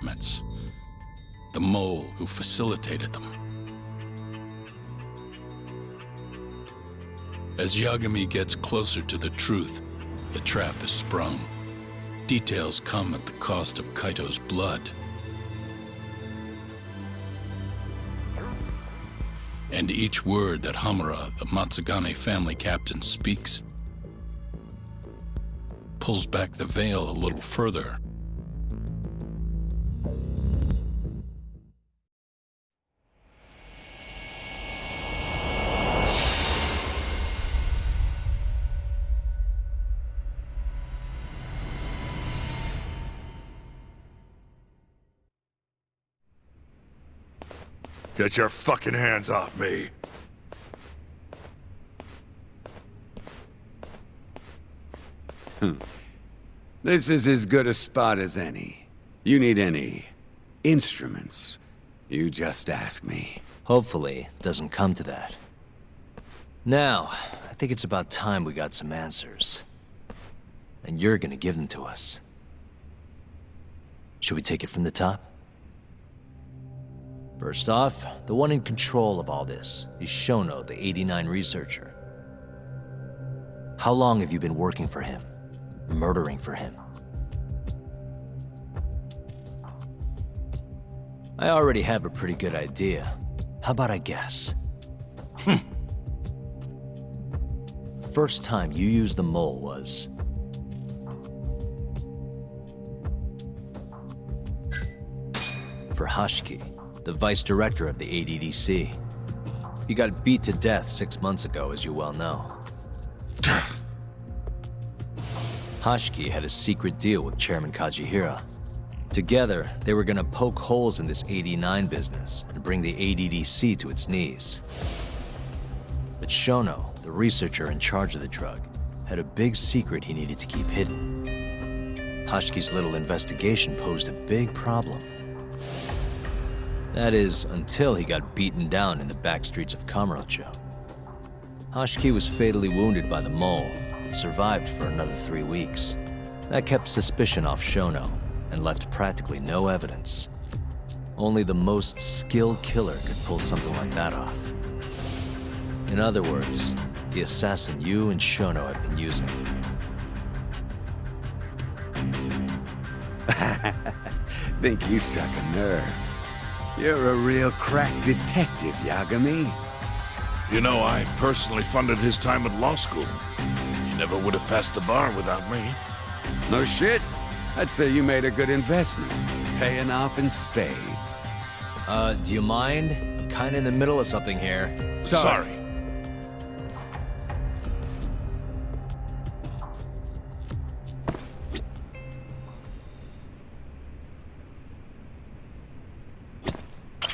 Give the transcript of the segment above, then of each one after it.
documents. The mole who facilitated them. As Yagami gets closer to the truth, the trap is sprung. Details come at the cost of Kaito's blood. And each word that Hamura, the Matsugane family captain, speaks pulls back the veil a little further. Get your fucking hands off me! This is as good a spot as any. You need any instruments, you just ask me. Hopefully, it doesn't come to that. Now, I think it's about time we got some answers. And you're gonna give them to us. Should we take it from the top? First off, the one in control of all this is Shono, the 89 researcher. How long have you been working for him? Murdering for him? I already have a pretty good idea. How about I guess? First time you used the mole was... for Hashiki, the vice director of the ADDC. He got beat to death 6 months ago, as you well know. Hashiki had a secret deal with Chairman Kajihira. Together, they were gonna poke holes in this 89 business and bring the ADDC to its knees. But Shono, the researcher in charge of the drug, had a big secret he needed to keep hidden. Hashiki's little investigation posed a big problem. That is, until he got beaten down in the back streets of Kamurocho. Hashiki was fatally wounded by the mole and survived for another 3 weeks. That kept suspicion off Shono and left practically no evidence. Only the most skilled killer could pull something like that off. In other words, the assassin you and Shono have been using. Think you struck a nerve. You're a real crack detective, Yagami. You know, I personally funded his time at law school. He never would have passed the bar without me. No shit. I'd say you made a good investment. Paying off in spades. Do you mind? I'm kinda in the middle of something here. Sorry.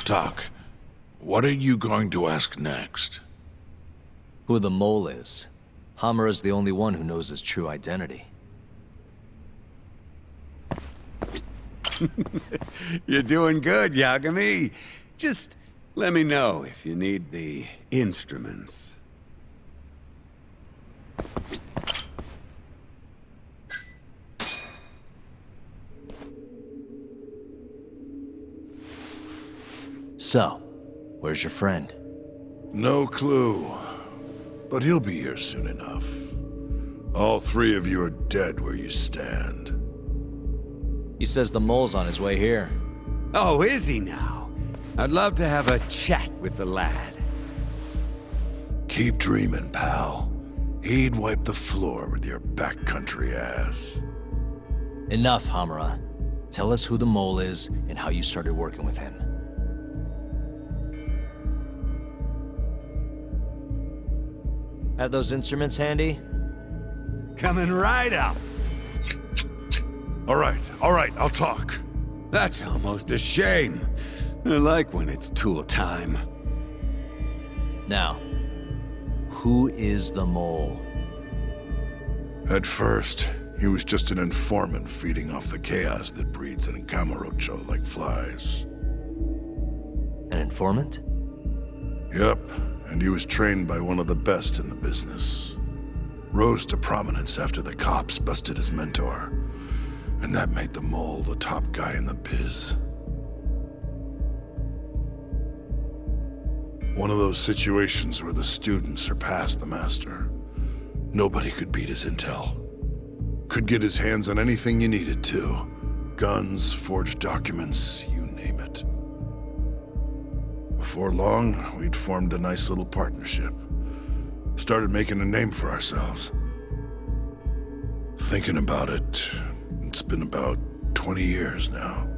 Doc, what are you going to ask next? Who the mole is. Hamura's the only one who knows his true identity. You're doing good, Yagami. Just let me know if you need the instruments. So, where's your friend? No clue. But he'll be here soon enough. All three of you are dead where you stand. He says the mole's on his way here. Oh, is he now? I'd love to have a chat with the lad. Keep dreaming, pal. He'd wipe the floor with your backcountry ass. Enough, Hamura. Tell us who the mole is and how you started working with him. Have those instruments handy? Coming right up. All right, I'll talk. That's almost a shame. I like when it's tool time. Now, who is the mole? At first, he was just an informant feeding off the chaos that breeds in Kamurocho like flies. An informant? Yep, and he was trained by one of the best in the business. Rose to prominence after the cops busted his mentor. And that made the mole the top guy in the biz. One of those situations where the student surpassed the master. Nobody could beat his intel. Could get his hands on anything you needed to. Guns, forged documents, you name it. Before long, we'd formed a nice little partnership. Started making a name for ourselves. Thinking about it, it's been about 20 years now.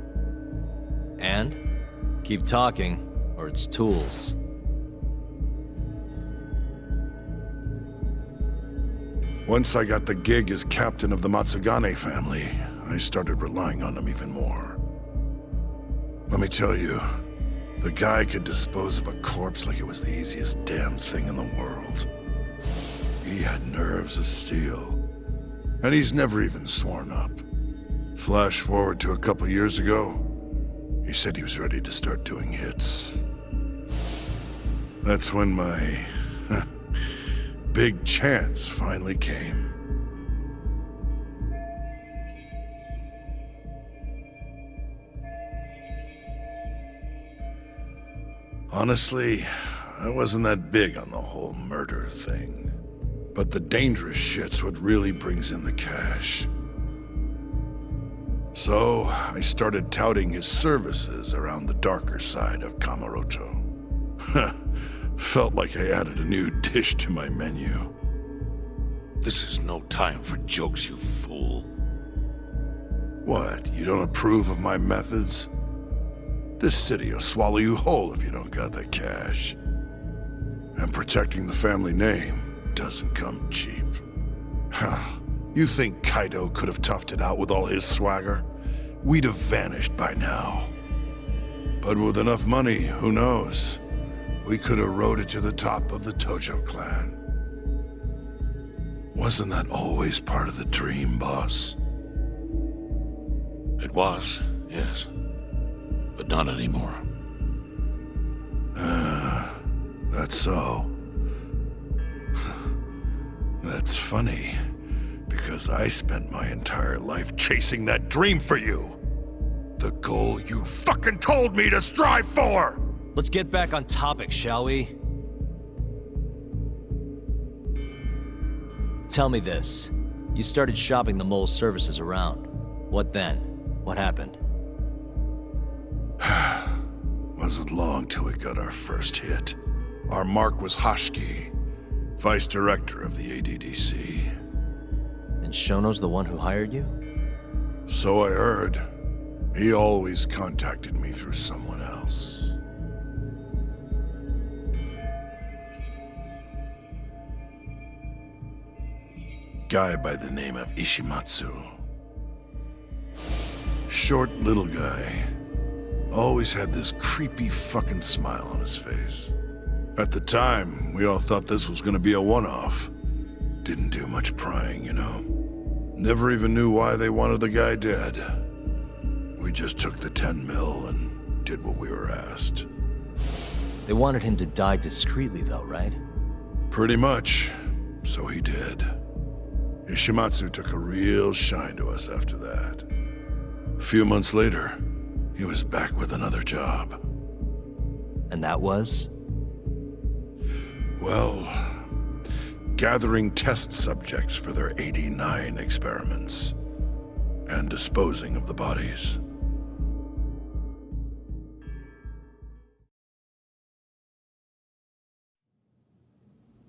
And? Keep talking, or it's tools. Once I got the gig as captain of the Matsugane family, I started relying on him even more. Let me tell you, the guy could dispose of a corpse like it was the easiest damn thing in the world. He had nerves of steel. And he's never even sworn up. Flash forward to a couple years ago, he said he was ready to start doing hits. That's when my big chance finally came. Honestly, I wasn't that big on the whole murder thing. But the dangerous shit's what really brings in the cash. So, I started touting his services around the darker side of Kamurocho. Felt like I added a new dish to my menu. This is no time for jokes, you fool. What, you don't approve of my methods? This city will swallow you whole if you don't got the cash. And protecting the family name doesn't come cheap. You think Kaido could have toughed it out with all his swagger? We'd have vanished by now. But with enough money, who knows? We could have rode it to the top of the Tojo clan. Wasn't that always part of the dream, boss? It was, yes. But not anymore. That's so. That's funny, because I spent my entire life chasing that dream for you. The goal you fucking told me to strive for! Let's get back on topic, shall we? Tell me this. You started shopping the mole's services around. What then? What happened? Wasn't long till we got our first hit. Our mark was Hashiki, vice director of the ADDC. And Shono's the one who hired you? So I heard. He always contacted me through someone else. Guy by the name of Ishimatsu. Short little guy. Always had this creepy fucking smile on his face. At the time, we all thought this was gonna be a one-off. Didn't do much prying, you know. Never even knew why they wanted the guy dead. We just took the 10 mil and did what we were asked. They wanted him to die discreetly though, right? Pretty much. So he did. Ishimatsu took a real shine to us after that. A few months later, he was back with another job. And that was? Well, gathering test subjects for their 89 experiments. And disposing of the bodies.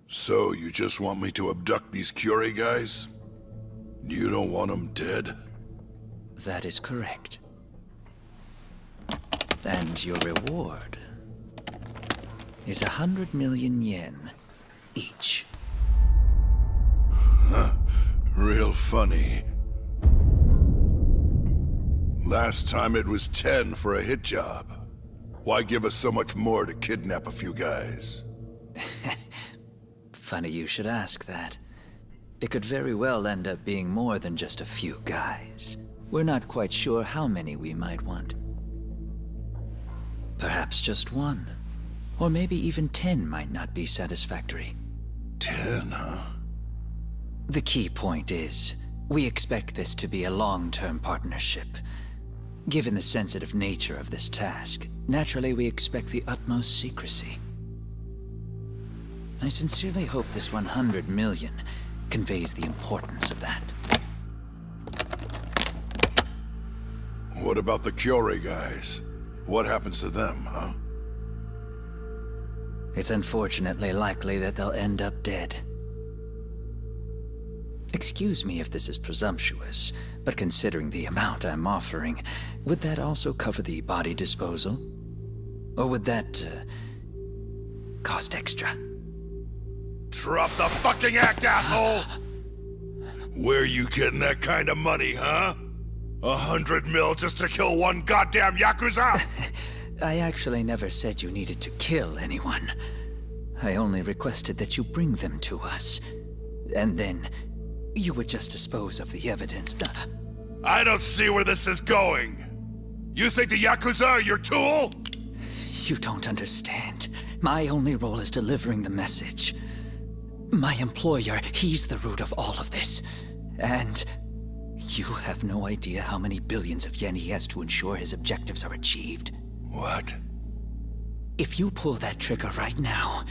So, you just want me to abduct these Curie guys? You don't want them dead? That is correct. And your reward is 100 million yen each. Real funny. Last time it was 10 for a hit job. Why give us so much more to kidnap a few guys? Funny you should ask that. It could very well end up being more than just a few guys. We're not quite sure how many we might want. Perhaps just one. Or maybe even 10 might not be satisfactory. 10, huh? The key point is, We expect this to be a long-term partnership. Given the sensitive nature of this task, naturally we expect the utmost secrecy. I sincerely hope this 100 million conveys the importance of that. What about the Kiwami guys? What happens to them, huh? It's unfortunately likely that they'll end up dead. Excuse me if this is presumptuous, but considering the amount I'm offering, would that also cover the body disposal? Or would that, cost extra? Drop the fucking act, asshole! Where you getting that kind of money, huh? 100 mil just to kill one goddamn Yakuza? I actually never said you needed to kill anyone. I only requested that you bring them to us. And then, you would just dispose of the evidence. I don't see where this is going. You think the Yakuza are your tool? You don't understand. My only role is delivering the message. My employer, he's the root of all of this. And you have no idea how many billions of yen he has to ensure his objectives are achieved. What? If you pull that trigger right now,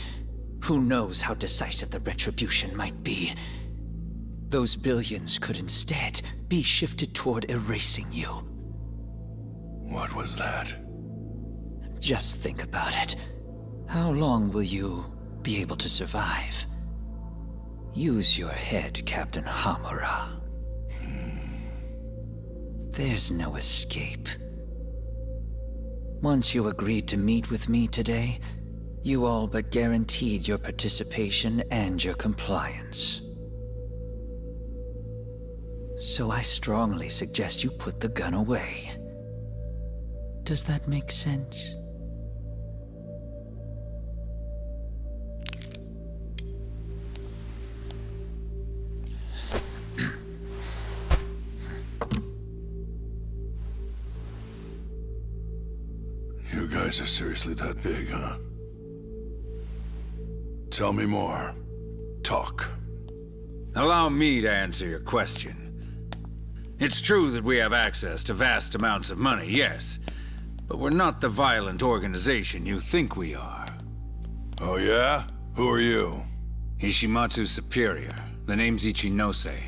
who knows how decisive the retribution might be. Those billions could instead be shifted toward erasing you. What was that? Just think about it. How long will you be able to survive? Use your head, Captain Hamura. There's no escape. Once you agreed to meet with me today, you all but guaranteed your participation and your compliance. So I strongly suggest you put the gun away. Does that make sense? You guys are seriously that big, huh? Tell me more. Talk. Allow me to answer your question. It's true that we have access to vast amounts of money, yes. But we're not the violent organization you think we are. Oh yeah? Who are you? Ishimatsu's superior. The name's Ichinose.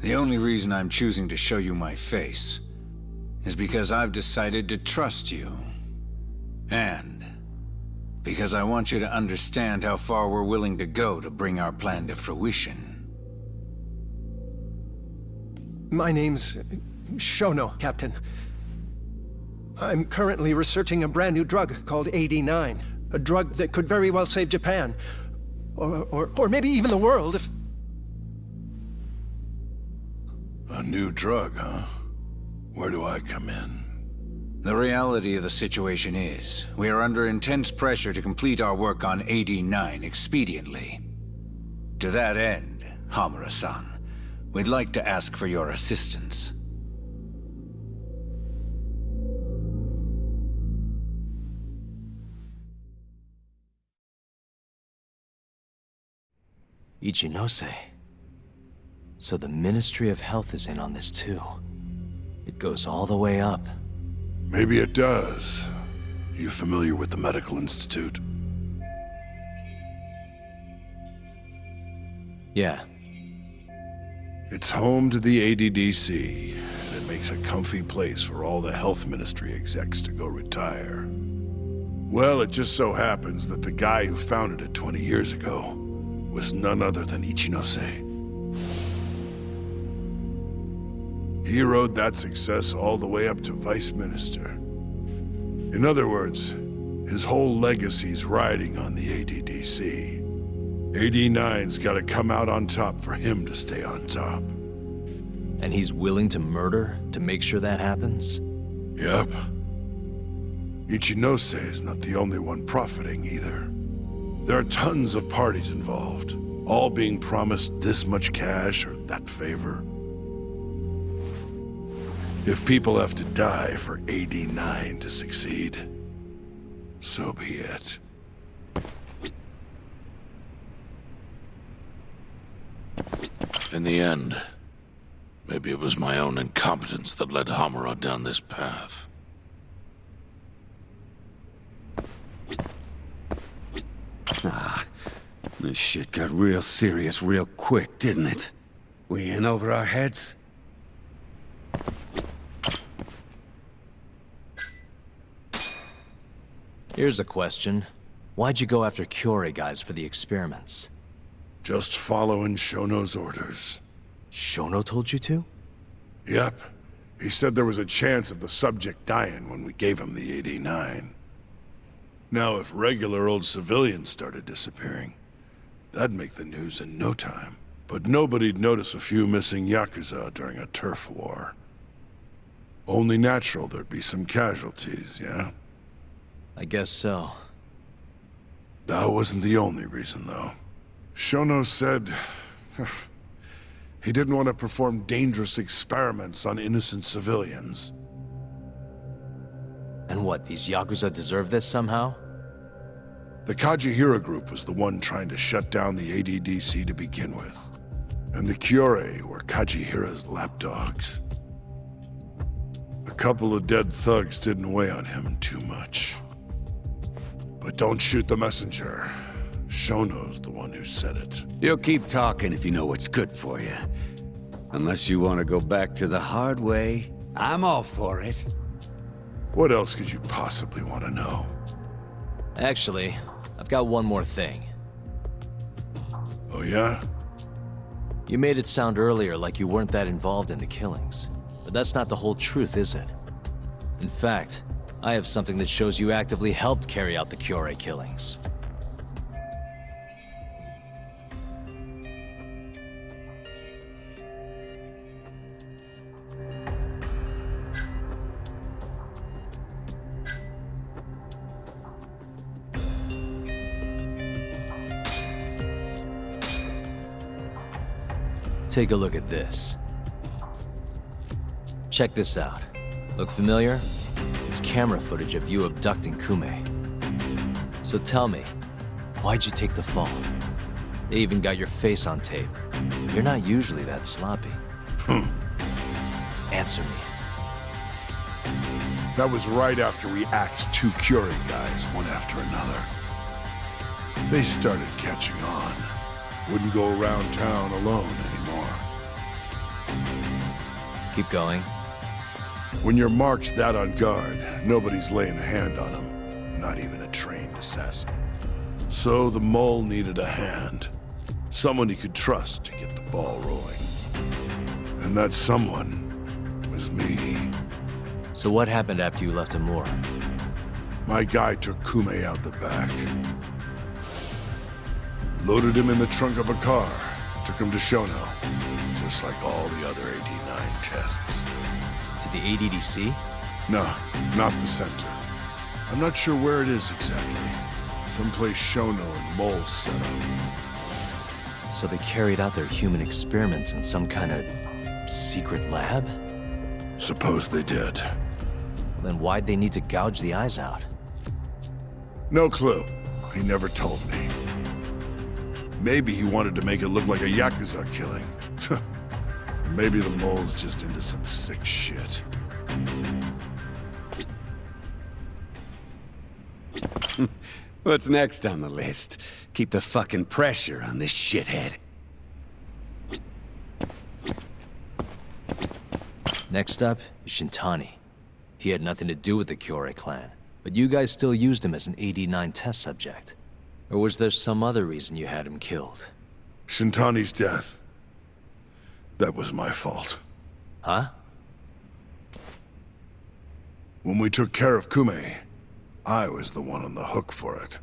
The only reason I'm choosing to show you my face is because I've decided to trust you. And because I want you to understand how far we're willing to go to bring our plan to fruition. My name's Shono, Captain. I'm currently researching a brand new drug called 89. A drug that could very well save Japan. Or maybe even the world if... A new drug, huh? Where do I come in? The reality of the situation is, we are under intense pressure to complete our work on 89 expediently. To that end, Hamura-san, we'd like to ask for your assistance. Ichinose. So the Ministry of Health is in on this too. It goes all the way up. Maybe it does. You familiar with the Medical Institute? Yeah. It's home to the ADDC, and it makes a comfy place for all the health ministry execs to go retire. Well, it just so happens that the guy who founded it 20 years ago was none other than Ichinose. He rode that success all the way up to Vice Minister. In other words, his whole legacy's riding on the ADDC. 89's gotta come out on top for him to stay on top. And he's willing to murder to make sure that happens? Yep. Ichinose is not the only one profiting either. There are tons of parties involved, all being promised this much cash or that favor. If people have to die for 89 to succeed, so be it. In the end, maybe it was my own incompetence that led Hamura down this path. This shit got real serious real quick, didn't it? We in over our heads? Here's a question. Why'd you go after Kiwami guys for the experiments? Just following Shono's orders. Shono told you to? Yep. He said there was a chance of the subject dying when we gave him the 89. Now, if regular old civilians started disappearing, that'd make the news in no time. But nobody'd notice a few missing Yakuza during a turf war. Only natural there'd be some casualties, yeah? I guess so. That wasn't the only reason, though. Shono said he didn't want to perform dangerous experiments on innocent civilians. And what, these Yakuza deserve this somehow? The Kajihira group was the one trying to shut down the ADDC to begin with. And the Kiwami were Kajihira's lapdogs. A couple of dead thugs didn't weigh on him too much. But don't shoot the messenger. Shono's the one who said it. You'll keep talking if you know what's good for you. Unless you want to go back to the hard way, I'm all for it. What else could you possibly want to know? Actually, I've got one more thing. Oh yeah? You made it sound earlier like you weren't that involved in the killings. But that's not the whole truth, is it? In fact, I have something that shows you actively helped carry out the Kiwami killings. Take a look at this. Check this out. Look familiar? It's camera footage of you abducting Kume. So tell me, why'd you take the fall? They even got your face on tape. You're not usually that sloppy. Answer me. That was right after we axed two Kiwami guys, one after another. They started catching on. Wouldn't go around town alone anymore. Keep going. When your mark's that on guard, nobody's laying a hand on him. Not even a trained assassin. So the mole needed a hand. Someone he could trust to get the ball rolling. And that someone was me. So what happened after you left Hamura? My guy took Kume out the back. Loaded him in the trunk of a car. Took him to Shono. Just like all the other 89 tests. To the ADDC? No, not the center. I'm not sure where it is exactly. Someplace Shono and Mole set up. So they carried out their human experiments in some kind of secret lab? Suppose they did. Then why'd they need to gouge the eyes out? No clue. He never told me. Maybe he wanted to make it look like a Yakuza killing. Maybe the mole's just into some sick shit. What's next on the list? Keep the fucking pressure on this shithead. Next up is Shintani. He had nothing to do with the Kiwami clan, but you guys still used him as an 89 test subject. Or was there some other reason you had him killed? Shintani's death. That was my fault. Huh? When we took care of Kume, I was the one on the hook for it.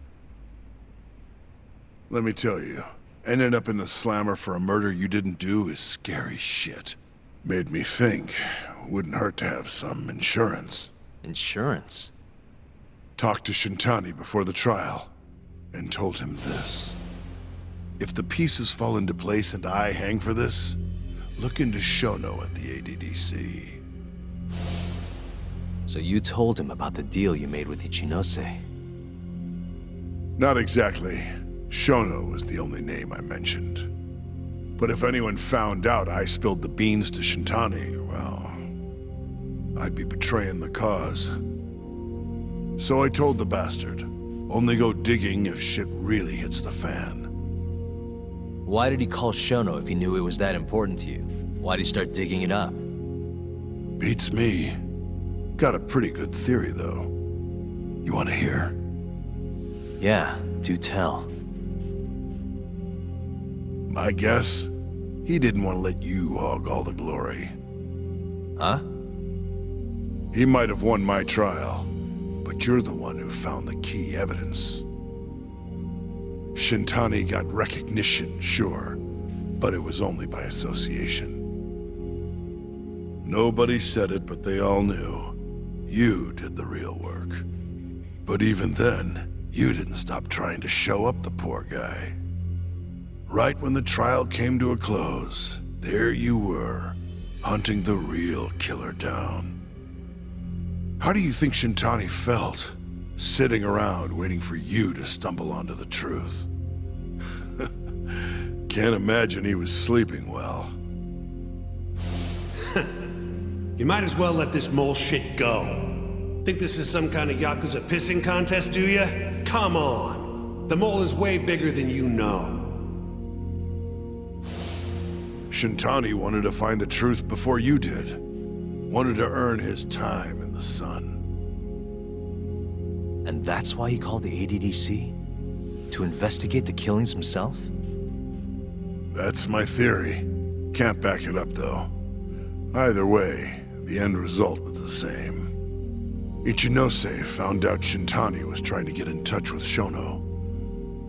Let me tell you, ending up in the slammer for a murder you didn't do is scary shit. Made me think, wouldn't hurt to have some insurance. Insurance? Talked to Shintani before the trial, and told him this. If the pieces fall into place and I hang for this, look into Shono at the ADDC. So you told him about the deal you made with Ichinose? Not exactly. Shono was the only name I mentioned. But if anyone found out I spilled the beans to Shintani, well, I'd be betraying the cause. So I told the bastard, only go digging if shit really hits the fan. Why did he call Shono if he knew it was that important to you? Why'd he start digging it up? Beats me. Got a pretty good theory, though. You want to hear? Yeah, do tell. I guess he didn't want to let you hog all the glory. Huh? He might have won my trial, but you're the one who found the key evidence. Shintani got recognition, sure, but it was only by association. Nobody said it, but they all knew. You did the real work. But even then, you didn't stop trying to show up the poor guy. Right when the trial came to a close, there you were, hunting the real killer down. How do you think Shintani felt, sitting around waiting for you to stumble onto the truth? Can't imagine he was sleeping well. You might as well let this mole shit go. Think this is some kind of Yakuza pissing contest, do ya? Come on. The mole is way bigger than you know. Shintani wanted to find the truth before you did. Wanted to earn his time in the sun. And that's why he called the ADDC? To investigate the killings himself? That's my theory. Can't back it up, though. Either way, the end result was the same. Ichinose found out Shintani was trying to get in touch with Shono.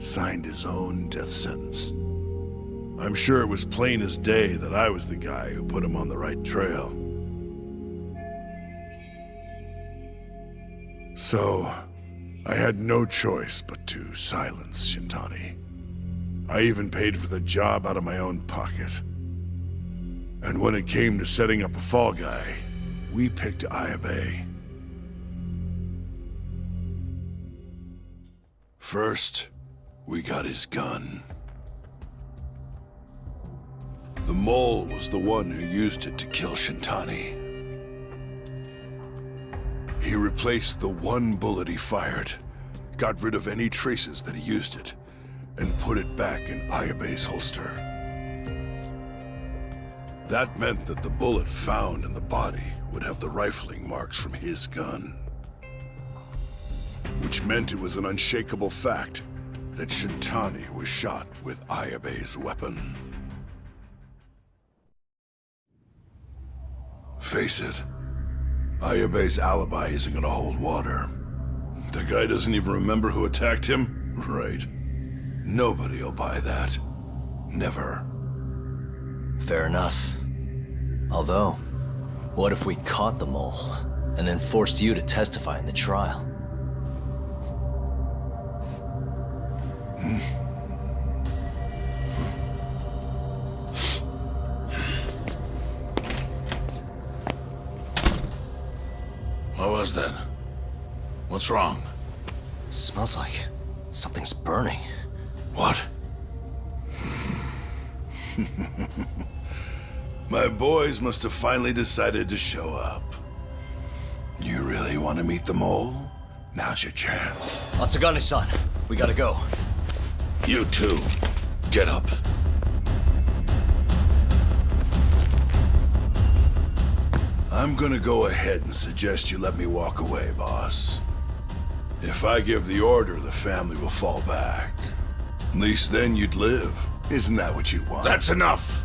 Signed his own death sentence. I'm sure it was plain as day that I was the guy who put him on the right trail. So, I had no choice but to silence Shintani. I even paid for the job out of my own pocket. And when it came to setting up a fall guy, we picked Ayabe. First, we got his gun. The mole was the one who used it to kill Shintani. He replaced the one bullet he fired, got rid of any traces that he used it, and put it back in Ayabe's holster. That meant that the bullet found in the body would have the rifling marks from his gun. Which meant it was an unshakable fact that Shintani was shot with Ayabe's weapon. Face it, Ayabe's alibi isn't gonna hold water. The guy doesn't even remember who attacked him? Right. Nobody'll buy that. Never. Fair enough. Although, what if we caught the mole, and then forced you to testify in the trial? What was that? What's wrong? Smells like something's burning. What? My boys must have finally decided to show up. You really want to meet the mole? Now's your chance. Matsugane-san, we gotta go. You too. Get up. I'm gonna go ahead and suggest you let me walk away, boss. If I give the order, the family will fall back. At least then you'd live. Isn't that what you want? That's enough!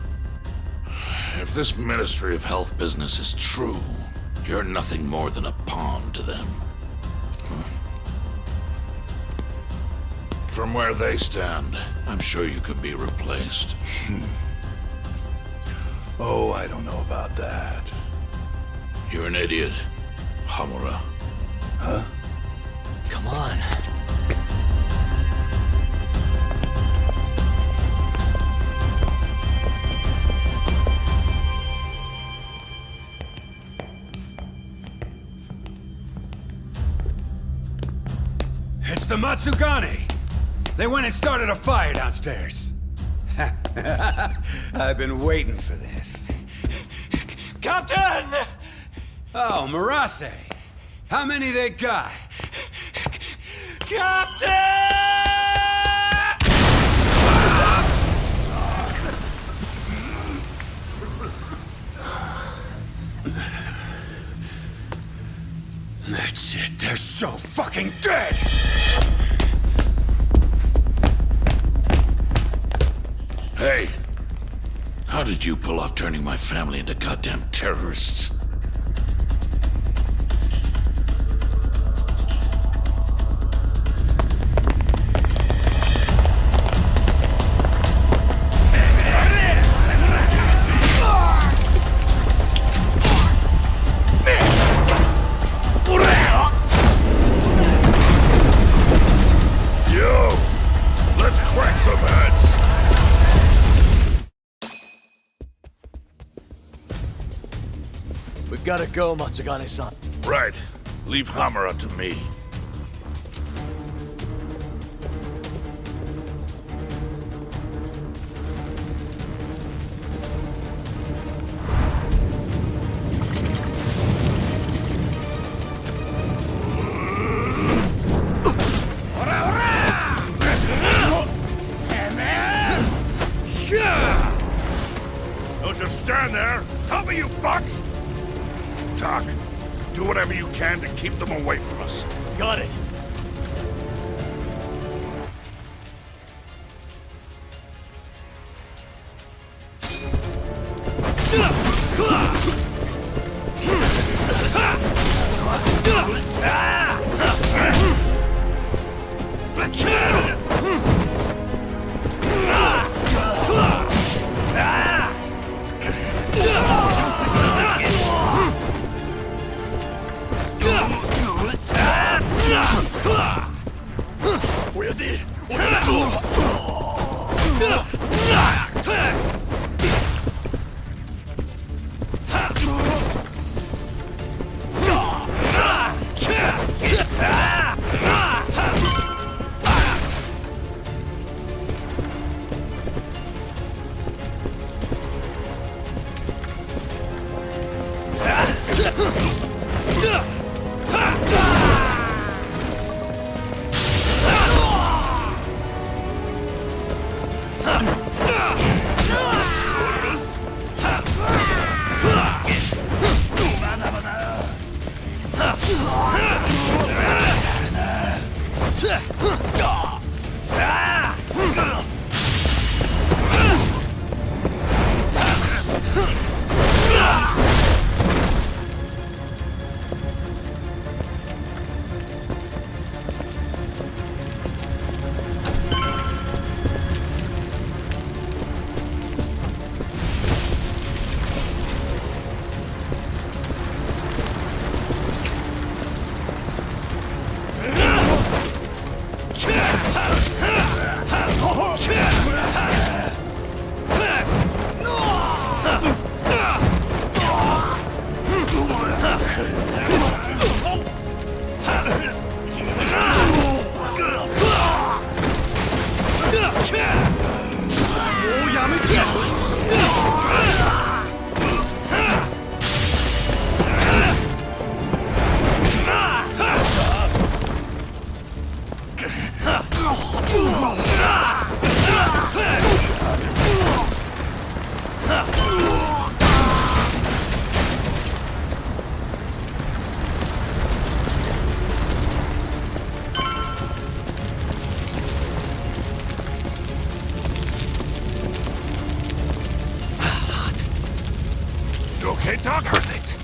If this Ministry of Health business is true, you're nothing more than a pawn to them. From where they stand, I'm sure you could be replaced. Oh, I don't know about that. You're an idiot, Hamura. Huh? Come on. It's the Matsugane! They went and started a fire downstairs. Ha! I've been waiting for this. Captain! Oh, Marase. How many they got? Captain! That's it. They're so fucking dead! Hey, how did you pull off turning my family into goddamn terrorists? We've gotta go, Matsugane-san. Right. Leave Hamura to me. Don't just stand there! Help me, you fucks! Talk. Do whatever you can to keep them away from us. Got it. Okay, Doc? Perfect.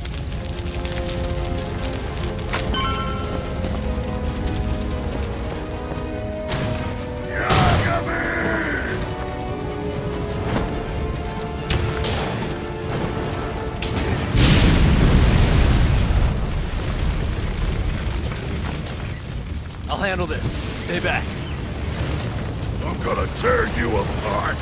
I'll handle this. Stay back. I'm gonna tear you apart.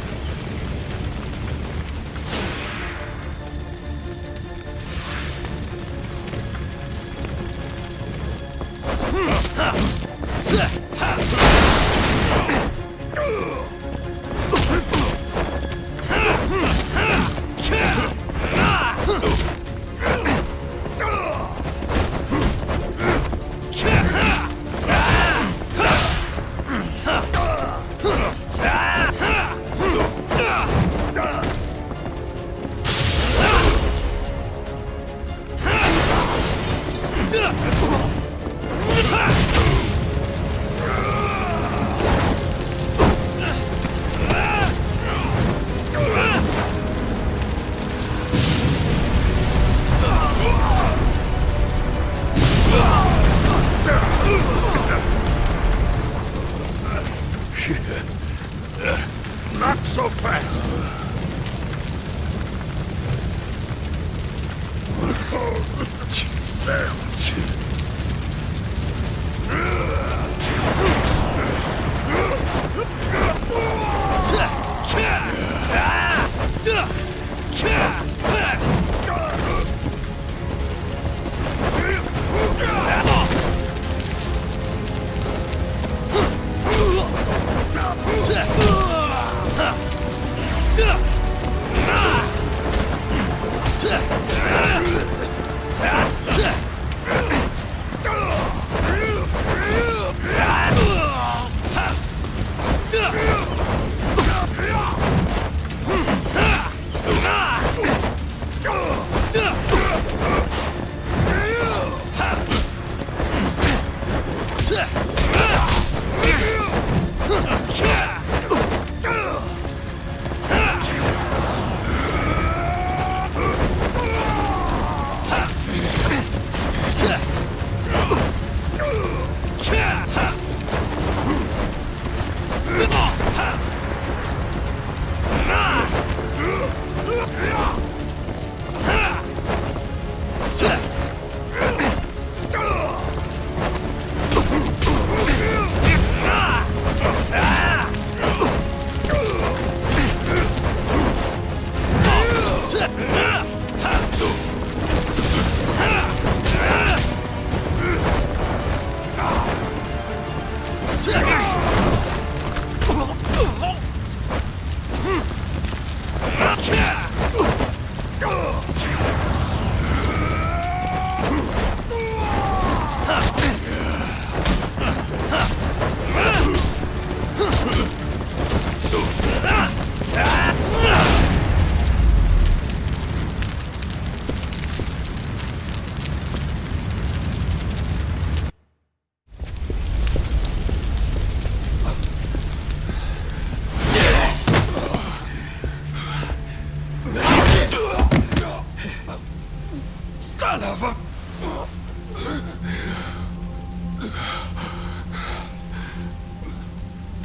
Not so fast!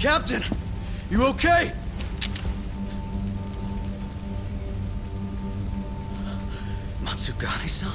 Captain! You okay? Matsugane-san?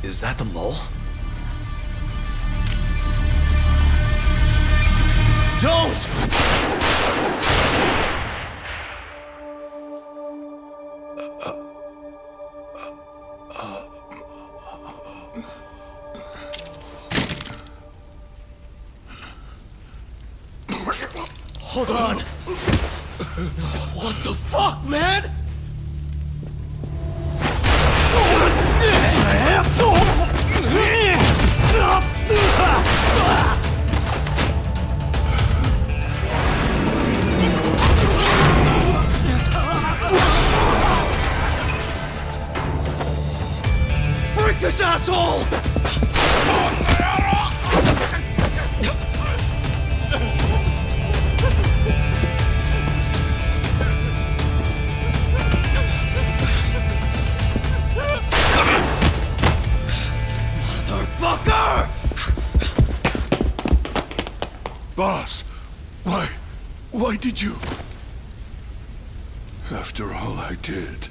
Is that the mole? Don't! Hold on! What the fuck, man? Break this asshole! Motherfucker! Boss, why did you? After all I did.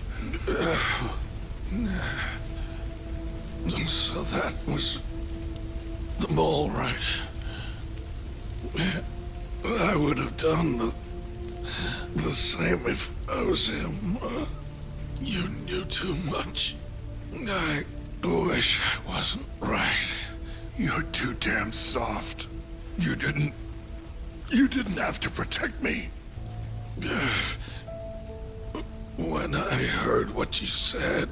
So that was the mole, right? I would have done the same if I was him. You knew too much. I wish I wasn't right. You're too damn soft. You didn't have to protect me. When I heard what you said,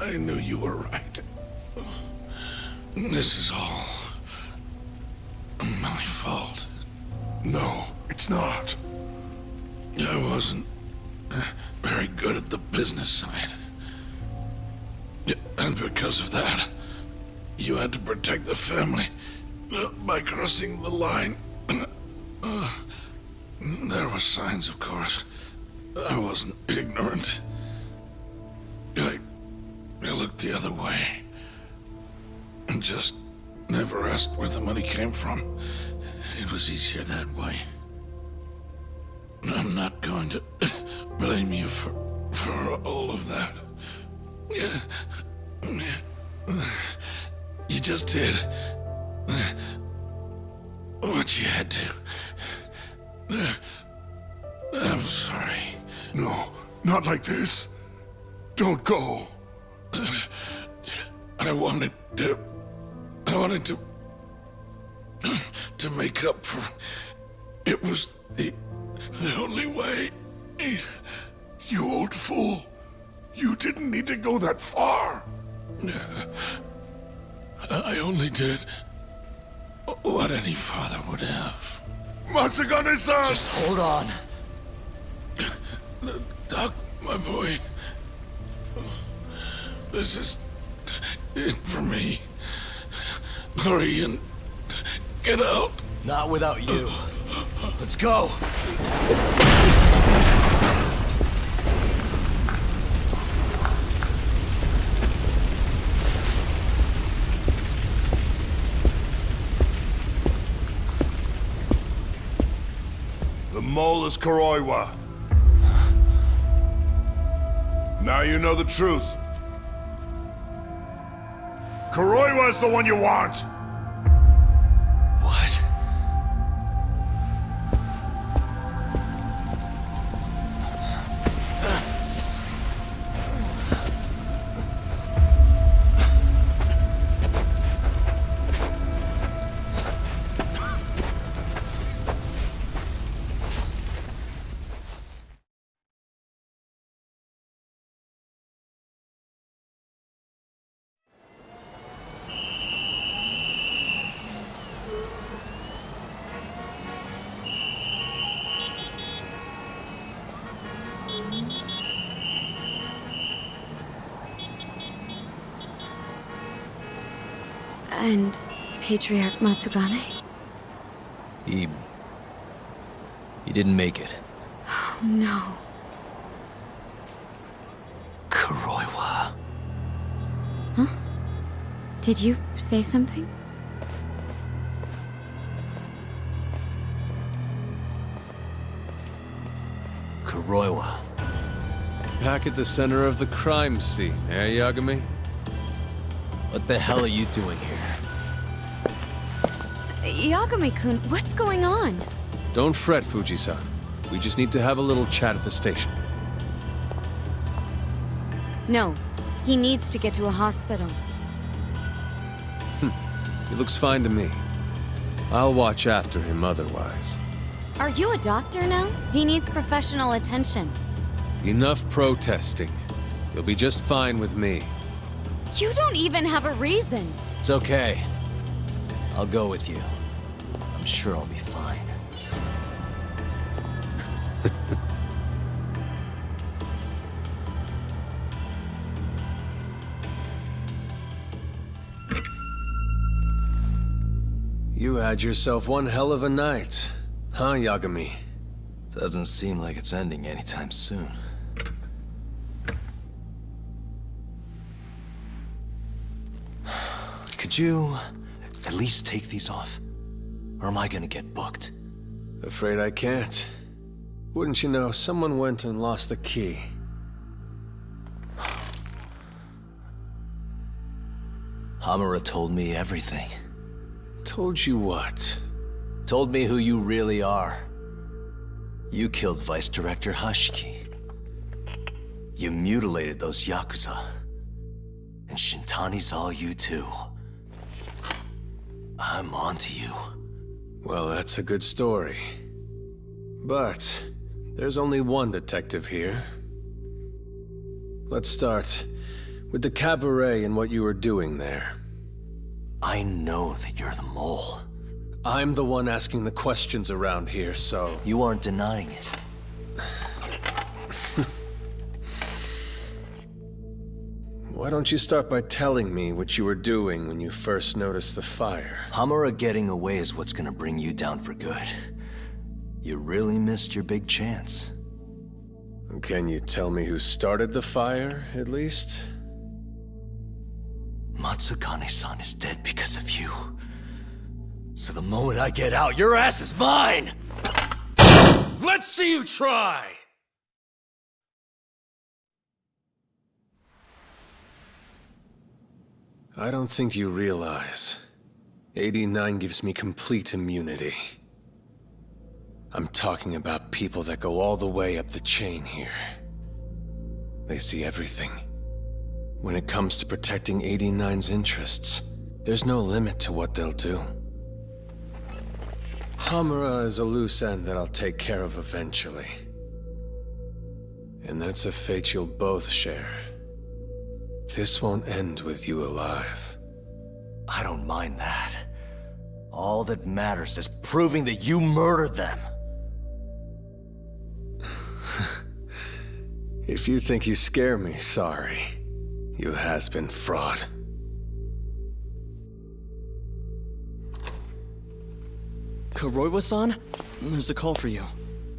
I knew you were right. This is all my fault. No, it's not. I wasn't very good at the business side. And because of that, you had to protect the family by crossing the line. There were signs, of course. I wasn't ignorant. I looked the other way and just never asked where the money came from. It was easier that way. I'm not going to blame you for all of that. You just did what you had to. I'm sorry. No, not like this. Don't go. I wanted to make up for. It was the only way. You old fool. You didn't need to go that far. I only did what any father would have. Matsugane-san! Just hold on. Doc, my boy. This is it for me. Hurry and get out. Not without you. Let's go. The mole is Kuroiwa. Now you know the truth. Kuroiwa is the one you want! What? And Patriarch Matsugane? He didn't make it. Oh, no. Kuroiwa. Huh? Did you say something? Kuroiwa. Back at the center of the crime scene, eh, Yagami? What the hell are you doing here? Yagami-kun, what's going on? Don't fret, Fuji-san. We just need to have a little chat at the station. No, he needs to get to a hospital. He looks fine to me. I'll watch after him otherwise. Are you a doctor now? He needs professional attention. Enough protesting. You'll be just fine with me. You don't even have a reason. It's okay. I'll go with you. I'm sure I'll be fine. You had yourself one hell of a night, huh, Yagami? Doesn't seem like it's ending anytime soon. Could you at least take these off? Or am I gonna get booked? Afraid I can't. Wouldn't you know, someone went and lost the key. Hamura told me everything. Told you what? Told me who you really are. You killed Vice Director Hashiki. You mutilated those Yakuza. And Shintani's all you too. I'm on to you. Well, that's a good story. But there's only one detective here. Let's start with the cabaret and what you were doing there. I know that you're the mole. I'm the one asking the questions around here, so... You aren't denying it. Why don't you start by telling me what you were doing when you first noticed the fire? Hamura getting away is what's gonna bring you down for good. You really missed your big chance. Can you tell me who started the fire, at least? Matsugane-san is dead because of you. So the moment I get out, your ass is mine! Let's see you try! I don't think you realize. 89 gives me complete immunity. I'm talking about people that go all the way up the chain here. They see everything. When it comes to protecting 89's interests, there's no limit to what they'll do. Hamura is a loose end that I'll take care of eventually. And that's a fate you'll both share. This won't end with you alive. I don't mind that. All that matters is proving that you murdered them. If you think you scare me, sorry. You has-been fraud. Kuroiwa-san? There's a call for you.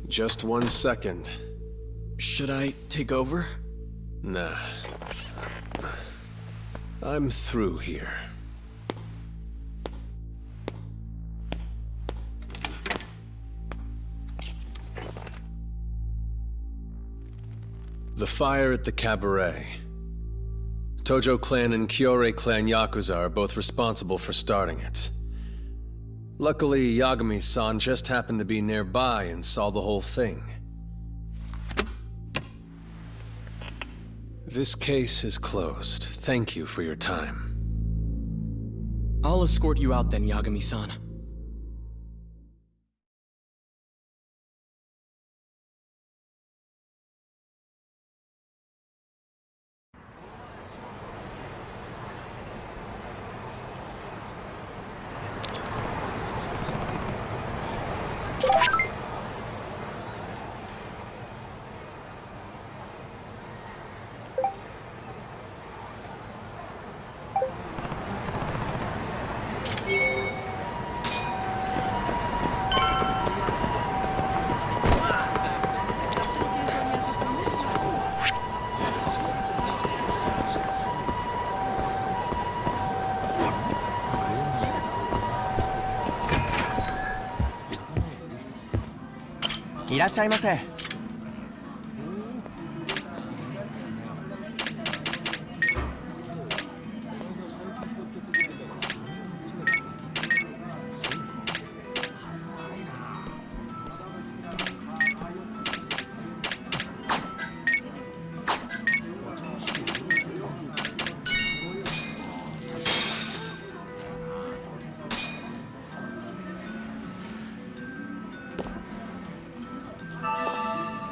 Just 1 second. Should I take over? Nah. I'm through here. The fire at the cabaret. Tojo clan and Kyorei clan Yakuza are both responsible for starting it. Luckily, Yagami-san just happened to be nearby and saw the whole thing. This case is closed. Thank you for your time. I'll escort you out then, Yagami-san.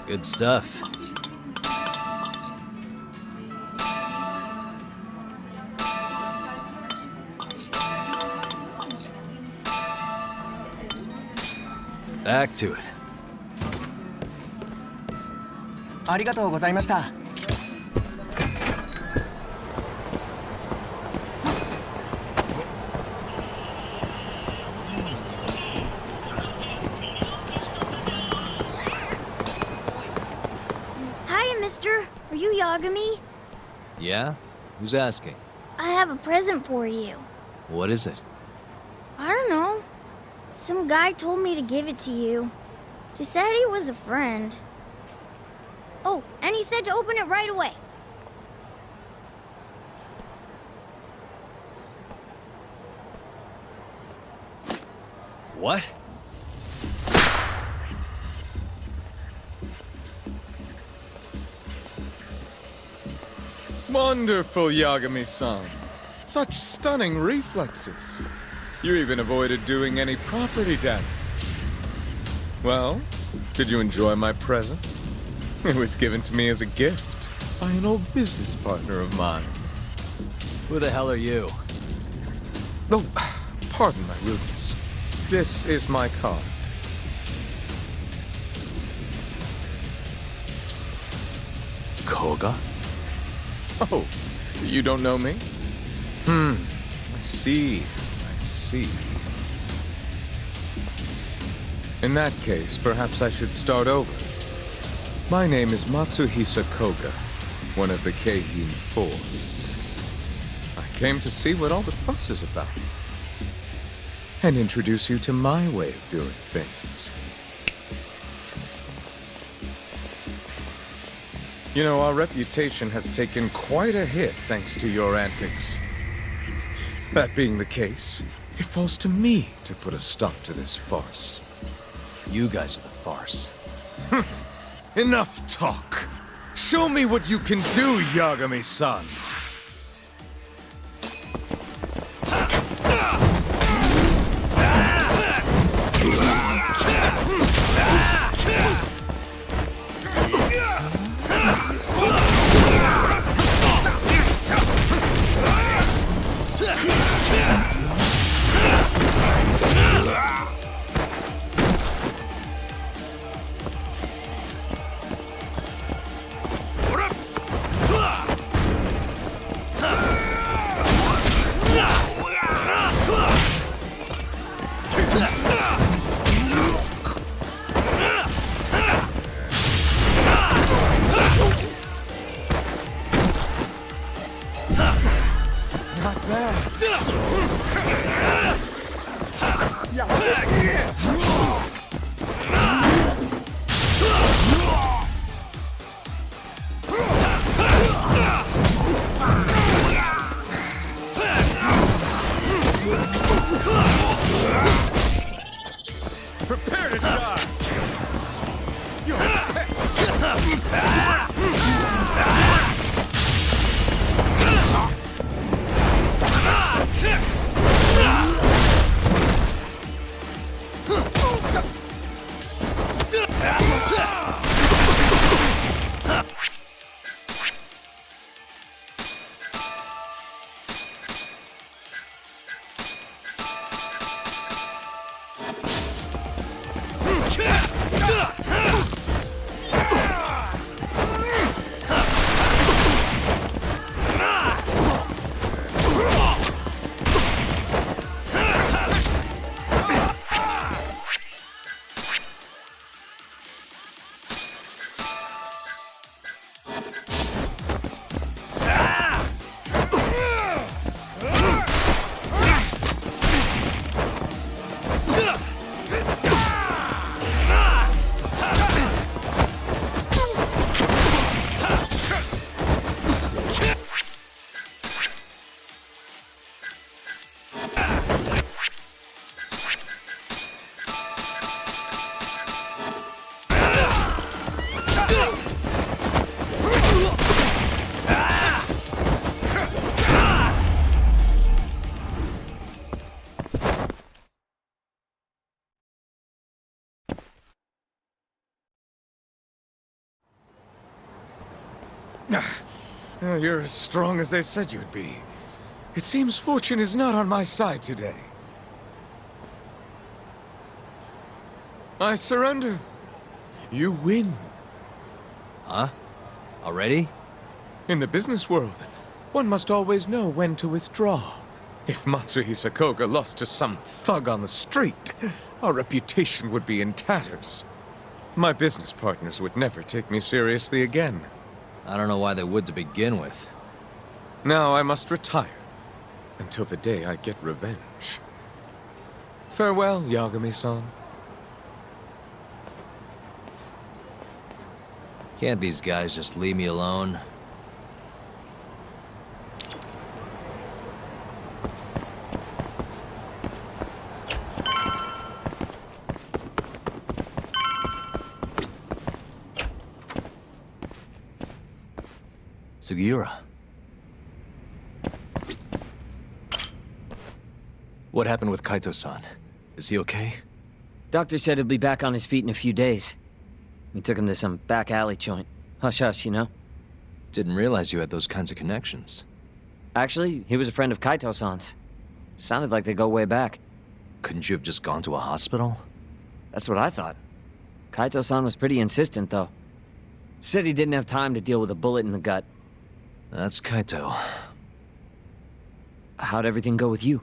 Good stuff. Back to it. ありがとうございました。 Are you Yagami? Yeah? Who's asking? I have a present for you. What is it? I don't know. Some guy told me to give it to you. He said he was a friend. Oh, and he said to open it right away. What? Wonderful, Yagami-san. Such stunning reflexes. You even avoided doing any property damage. Well, did you enjoy my present? It was given to me as a gift by an old business partner of mine. Who the hell are you? Oh, pardon my rudeness. This is my card. Koga? Oh, you don't know me? I see. In that case, perhaps I should start over. My name is Matsuhisa Koga, one of the Keihin Four. I came to see what all the fuss is about, and introduce you to my way of doing things. You know, our reputation has taken quite a hit thanks to your antics. That being the case, it falls to me to put a stop to this farce. You guys are the farce. Enough talk. Show me what you can do, Yagami-san. Prepare to die! You're as strong as they said you'd be. It seems fortune is not on my side today. I surrender. You win. Huh? Already? In the business world, one must always know when to withdraw. If Matsuhisa Koga lost to some thug on the street, our reputation would be in tatters. My business partners would never take me seriously again. I don't know why they would to begin with. Now I must retire, until the day I get revenge. Farewell, Yagami-san. Can't these guys just leave me alone? Sugiura. What happened with Kaito-san? Is he okay? Doctor said he'll be back on his feet in a few days. We took him to some back alley joint. Hush-hush, you know? Didn't realize you had those kinds of connections. Actually, he was a friend of Kaito-san's. Sounded like they go way back. Couldn't you have just gone to a hospital? That's what I thought. Kaito-san was pretty insistent, though. Said he didn't have time to deal with a bullet in the gut. That's Kaito. How'd everything go with you?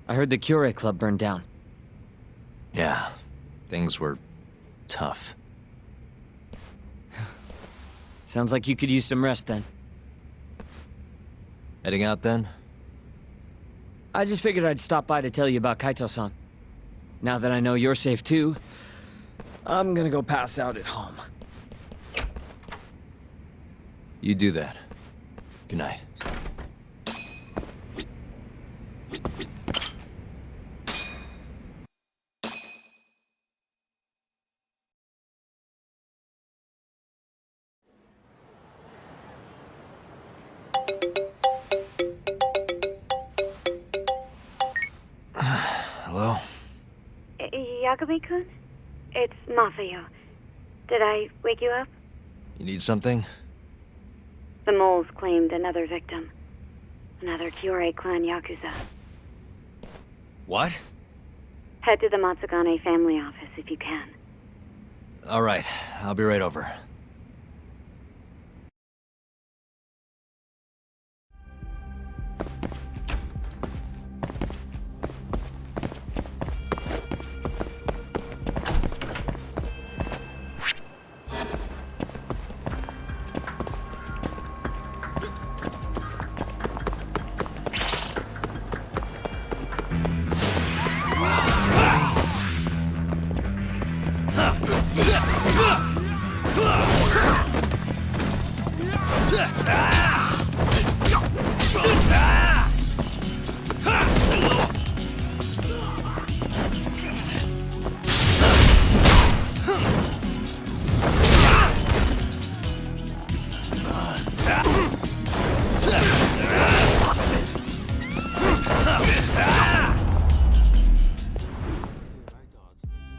I heard the Cure Club burned down. Yeah, things were tough. Sounds like you could use some rest then. Heading out then? I just figured I'd stop by to tell you about Kaito-san. Now that I know you're safe too, I'm gonna go pass out at home. You do that. Good night. Hello? Yagami-kun? It's Masayo. Did I wake you up? You need something? The moles claimed another victim. Another Kyorei clan Yakuza. What? Head to the Matsugane family office if you can. All right, I'll be right over.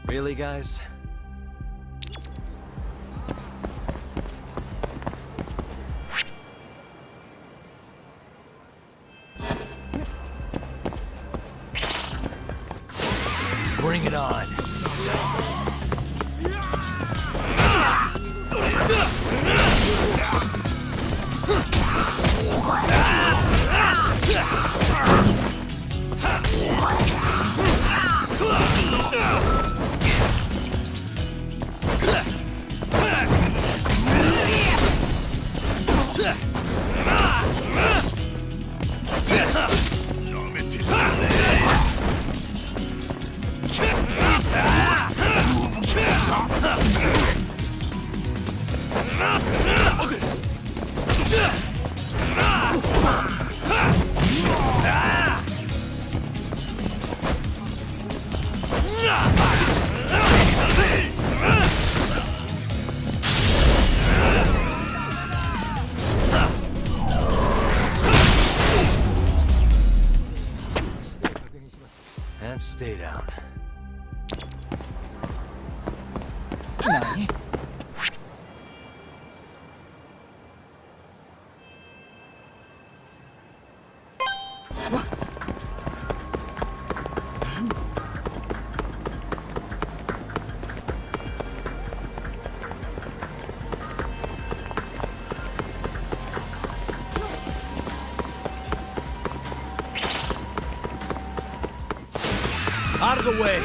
Really, guys? Bring it on. And stay down. Nani? Out of the way!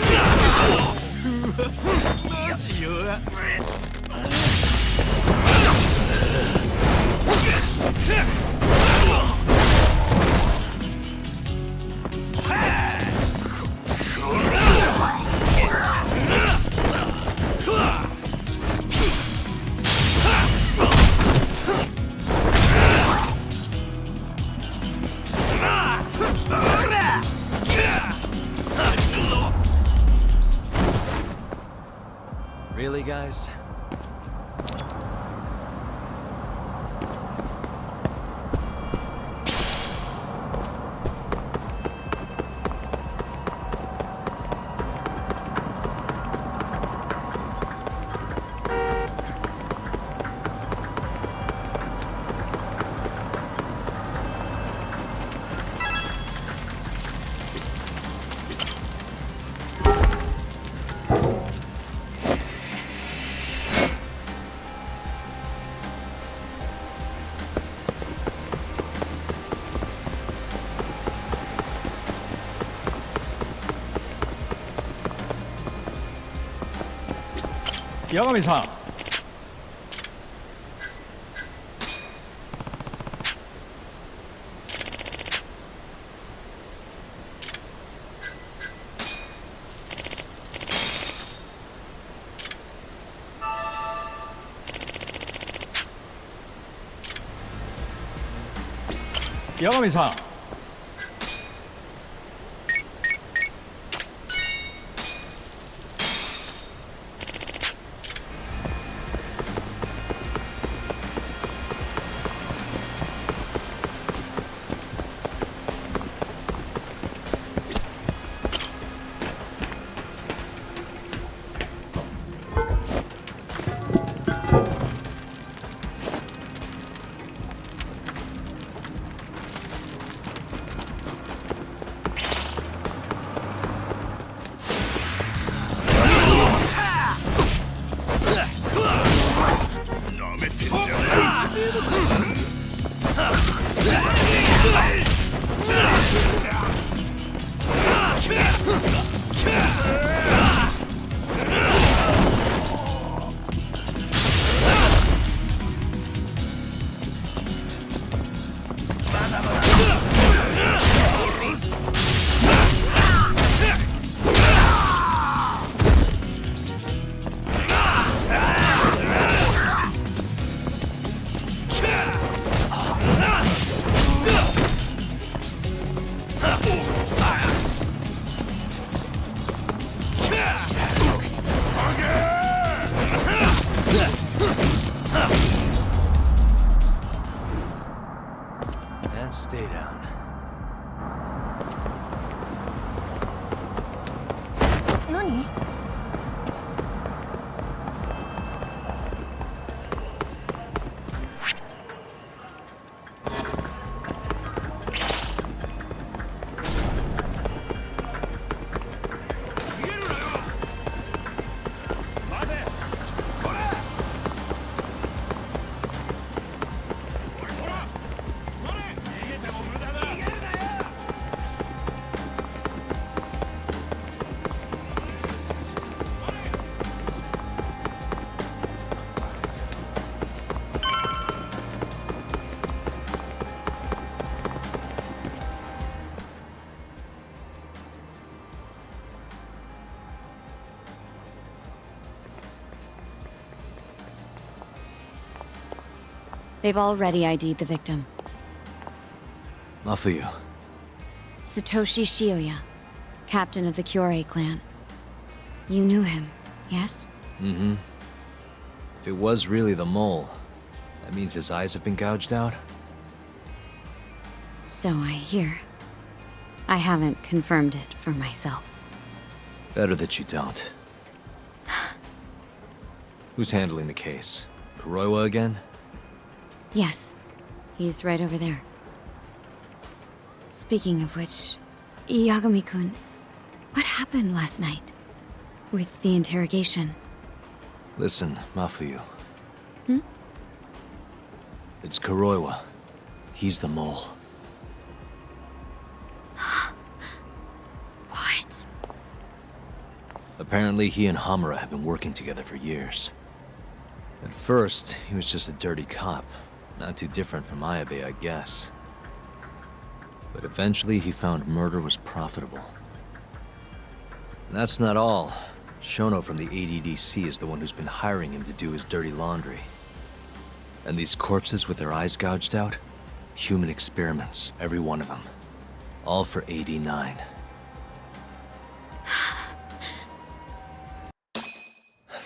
Really, guys? 八神さん。八神さん。And stay down. Nani? They've already ID'd the victim. Mafuyu. Satoshi Shioya, captain of the Kyorei clan. You knew him, yes? Mm-hmm. If it was really the mole, that means his eyes have been gouged out? So I hear. I haven't confirmed it for myself. Better that you don't. Who's handling the case? Kuroiwa again? Yes. He's right over there. Speaking of which, Yagami-kun, what happened last night? With the interrogation? Listen, Mafuyu. Hmm? It's Kuroiwa. He's the mole. What? Apparently he and Hamura have been working together for years. At first, he was just a dirty cop. Not too different from Ayabe, I guess. But eventually he found murder was profitable. And that's not all. Shono from the ADDC is the one who's been hiring him to do his dirty laundry. And these corpses with their eyes gouged out? Human experiments, every one of them. All for 89.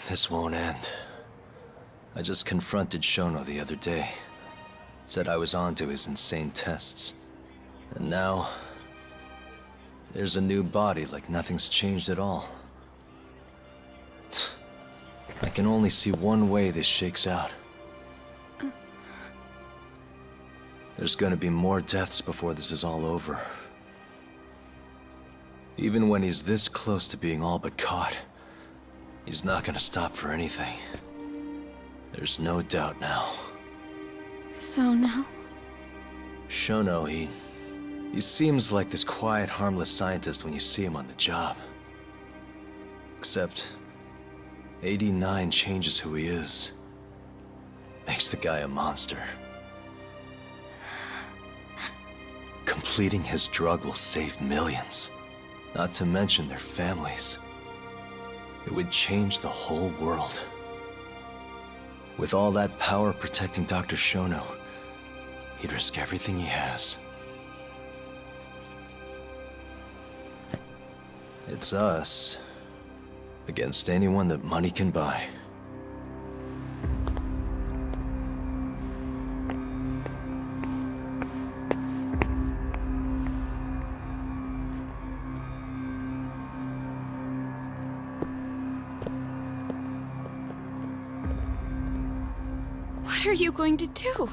This won't end. I just confronted Shono the other day. Said I was onto his insane tests. And now... there's a new body like nothing's changed at all. I can only see one way this shakes out. There's gonna be more deaths before this is all over. Even when he's this close to being all but caught, he's not gonna stop for anything. There's no doubt now. So now? Shono, he seems like this quiet, harmless scientist when you see him on the job. Except, 89 changes who he is. Makes the guy a monster. Completing his drug will save millions. Not to mention their families. It would change the whole world. With all that power protecting Dr. Shono, he'd risk everything he has. It's us against anyone that money can buy. What are you going to do?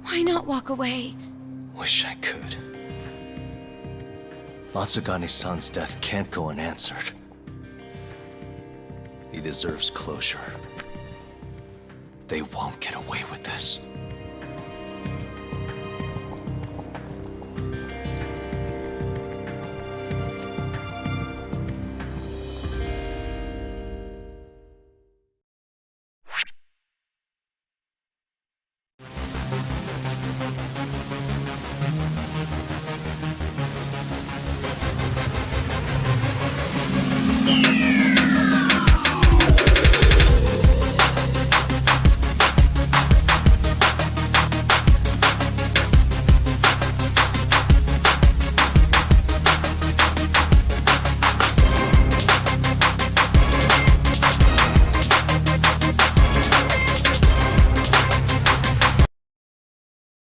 Why not walk away? Wish I could. Matsugane-san's death can't go unanswered. He deserves closure. They won't get away with this.